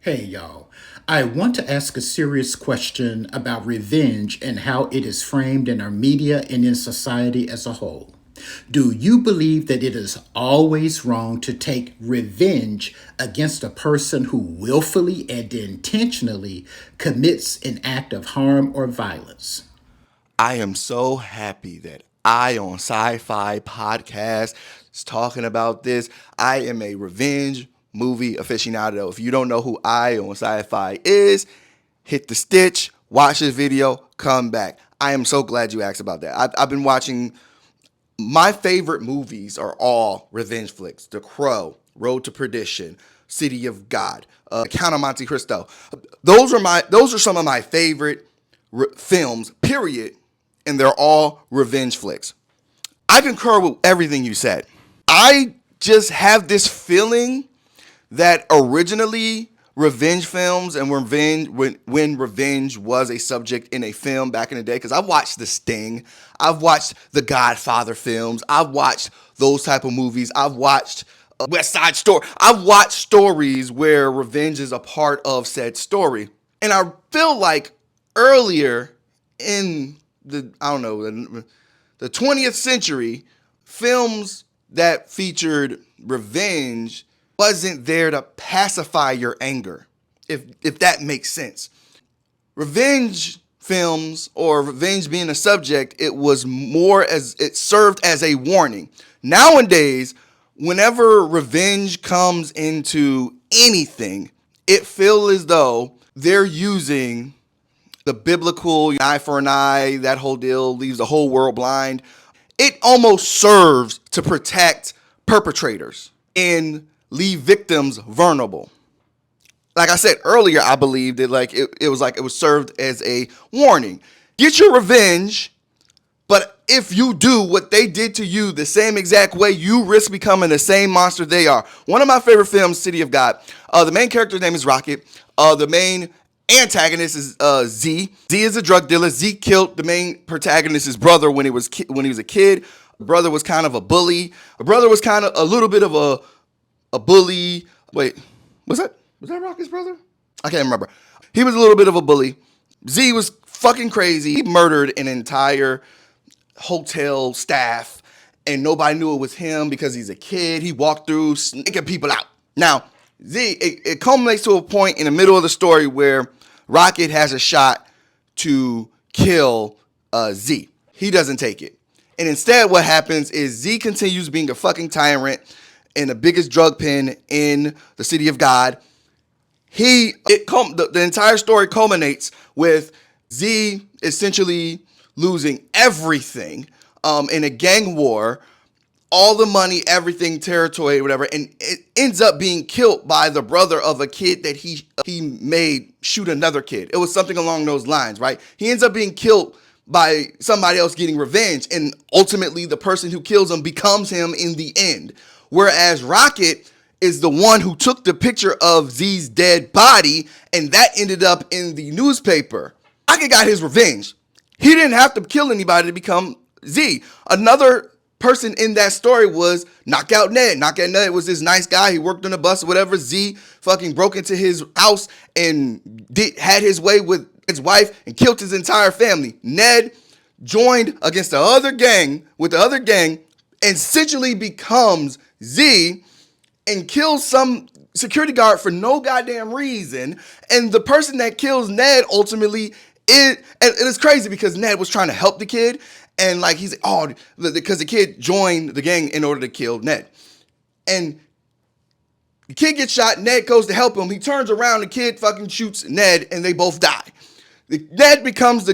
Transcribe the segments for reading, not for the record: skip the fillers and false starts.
Hey y'all, I want to ask a serious question about revenge and how it is framed in our media and in society as a whole. Do you believe that it is always wrong to take revenge against a person who willfully and intentionally commits an act of harm or violence? I am so happy that I on Sci-Fi Podcast is talking about this. I am a revenge movie aficionado. If you don't know who I on Sci-Fi is, hit the stitch, watch this video, come back. I am so glad you asked about that. I've been watching. My favorite movies are all revenge flicks: The Crow, Road to Perdition, City of God, Count of Monte Cristo. Those are some of my favorite films. Period, and they're all revenge flicks. I concur with everything you said. I just have this feeling that originally revenge films and when revenge was a subject in a film back in the day, because I've watched The Sting, I've watched the Godfather films, I've watched those type of movies, I've watched West Side Story, I've watched stories where revenge is a part of said story. And I feel like earlier in the 20th century, films that featured revenge wasn't there to pacify your anger, if that makes sense. Revenge films, or revenge being a subject, it was more as it served as a warning. Nowadays, whenever revenge comes into anything, it feels as though they're using the biblical eye for an eye, that whole deal leaves the whole world blind. It almost serves to protect perpetrators and leave victims vulnerable. Like I said earlier, I believe that it was served as a warning. Get your revenge, but if you do what they did to you the same exact way, you risk becoming the same monster they are. One of my favorite films, City of God. The main character's name is Rocket. The main antagonist is Z. Z is a drug dealer. Z killed the main protagonist's brother when he was a kid. The brother was kind of a bully. The brother was kind of a little bit of a bully. Wait, was that Rocket's brother? I can't remember. He was a little bit of a bully. Z was fucking crazy. He murdered an entire hotel staff, and nobody knew it was him because he's a kid. He walked through sneaking people out. Now, it culminates to a point in the middle of the story where Rocket has a shot to kill Z. He doesn't take it. And instead what happens is Z continues being a fucking tyrant in the biggest drug pen in the City of God. The entire story culminates with Z essentially losing everything in a gang war, all the money, everything, territory, whatever, and it ends up being killed by the brother of a kid that he made shoot another kid. It was something along those lines, right? He ends up being killed by somebody else getting revenge, and ultimately the person who kills him becomes him in the end. Whereas Rocket is the one who took the picture of Z's dead body, and that ended up in the newspaper. Rocket got his revenge. He didn't have to kill anybody to become Z. Another person in that story was Knockout Ned. Knockout Ned was this nice guy. He worked on a bus or whatever. Z fucking broke into his house and had his way with his wife and killed his entire family. Ned joined against the other gang and essentially becomes Z and kills some security guard for no goddamn reason. And the person that kills Ned ultimately and it's crazy because Ned was trying to help the kid, and like he's because the kid joined the gang in order to kill Ned, and the kid gets shot. Ned goes to help him. He turns around. The kid fucking shoots Ned, and they both die. Ned becomes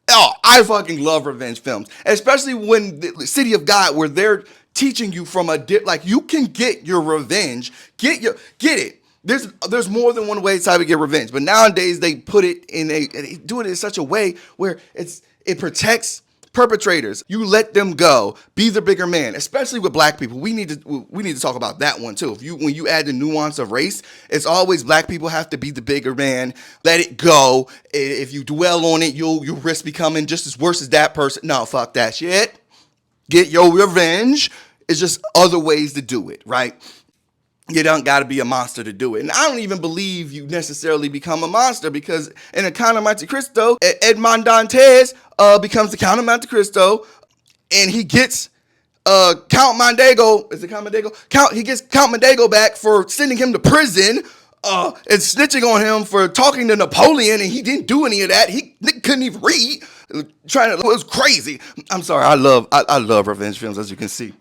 I fucking love revenge films, especially when the City of God, where they're teaching you from you can get your revenge, get it. There's more than one way to get revenge, but nowadays they put it they do it in such a way where it protects perpetrators. You let them go, be the bigger man, especially with black people. We need to talk about that one too. When you add the nuance of race, it's always black people have to be the bigger man. Let it go. If you dwell on it, you'll risk becoming just as worse as that person. No, fuck that shit. Get your revenge. It's just other ways to do it, right? You don't got to be a monster to do it. And I don't even believe you necessarily become a monster, because in a Count of Monte Cristo, Edmond Dantes becomes the Count of Monte Cristo, and he gets Count Mondego. Is it Count Mondego? He gets Count Mondego back for sending him to prison and snitching on him for talking to Napoleon, and he didn't do any of that. He couldn't even read. It was crazy. I'm sorry. I love revenge films, as you can see.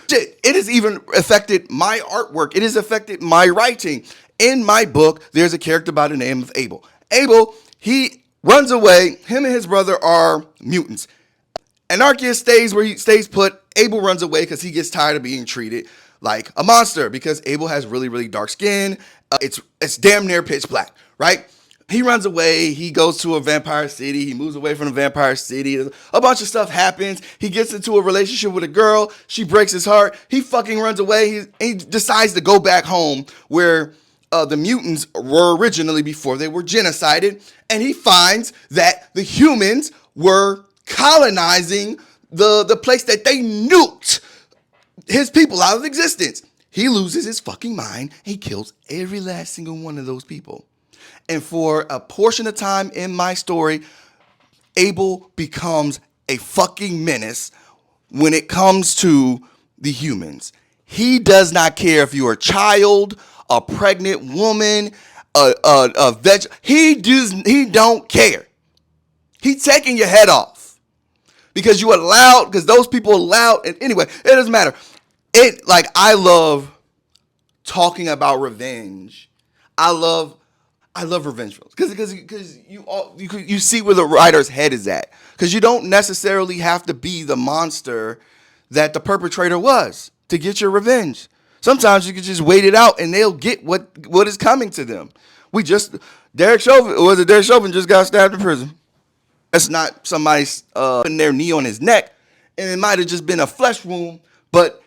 It has even affected my artwork. It has affected my writing. In my book, there's a character by the name of Abel. Abel, he runs away. Him and his brother are mutants. Anarchist stays where he stays put. Abel runs away because he gets tired of being treated like a monster, because Abel has really, really dark skin. It's damn near pitch black, right? He runs away. He goes to a vampire city. He moves away from the vampire city. A bunch of stuff happens. He gets into a relationship with a girl. She breaks his heart. He fucking runs away. He decides to go back home where the mutants were originally before they were genocided. And he finds that the humans were colonizing the place that they nuked his people out of existence. He loses his fucking mind. He kills every last single one of those people. And for a portion of time in my story, Abel becomes a fucking menace when it comes to the humans. He does not care if you're a child, a pregnant woman, a veg. He don't care. He's taking your head off because those people allowed. And anyway, it doesn't matter. I love talking about revenge. I love revenge films because you see where the writer's head is at, because you don't necessarily have to be the monster that the perpetrator was to get your revenge. Sometimes you can just wait it out and they'll get what is coming to them. Derek Chauvin just got stabbed in prison. That's not somebody putting their knee on his neck, and it might have just been a flesh wound, but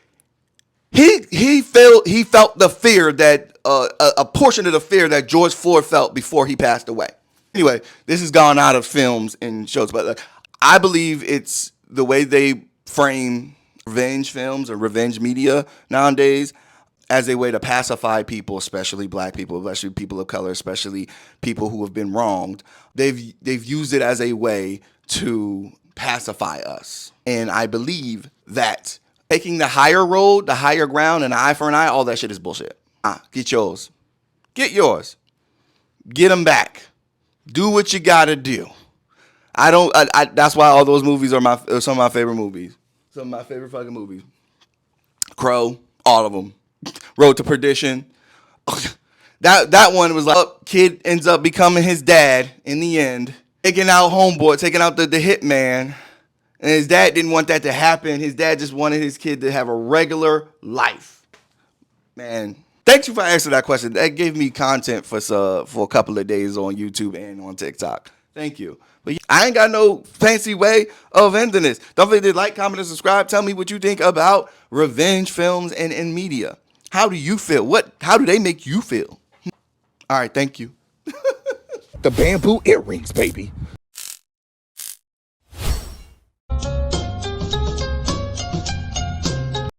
he felt the fear that a portion of the fear that George Floyd felt before he passed away. Anyway, this has gone out of films and shows, but I believe it's the way they frame revenge films or revenge media nowadays as a way to pacify people, especially black people, especially people of color, especially people who have been wronged. They've used it as a way to pacify us. And I believe that taking the higher road, the higher ground, an eye for an eye, all that shit is bullshit. Get yours. Get yours. Get them back. Do what you gotta do. That's why all those movies are some of my favorite movies. Some of my favorite fucking movies. Crow, all of them. Road to Perdition. That one was like, kid ends up becoming his dad in the end. Taking out the hitman. And his dad didn't want that to happen. His dad just wanted his kid to have a regular life. Man, thank you for answering that question. That gave me content for a couple of days on YouTube and on TikTok. Thank you. But I ain't got no fancy way of ending this. Don't forget to like, comment, and subscribe. Tell me what you think about revenge films and media. How do you feel? How do they make you feel? All right, thank you. The bamboo earrings, baby.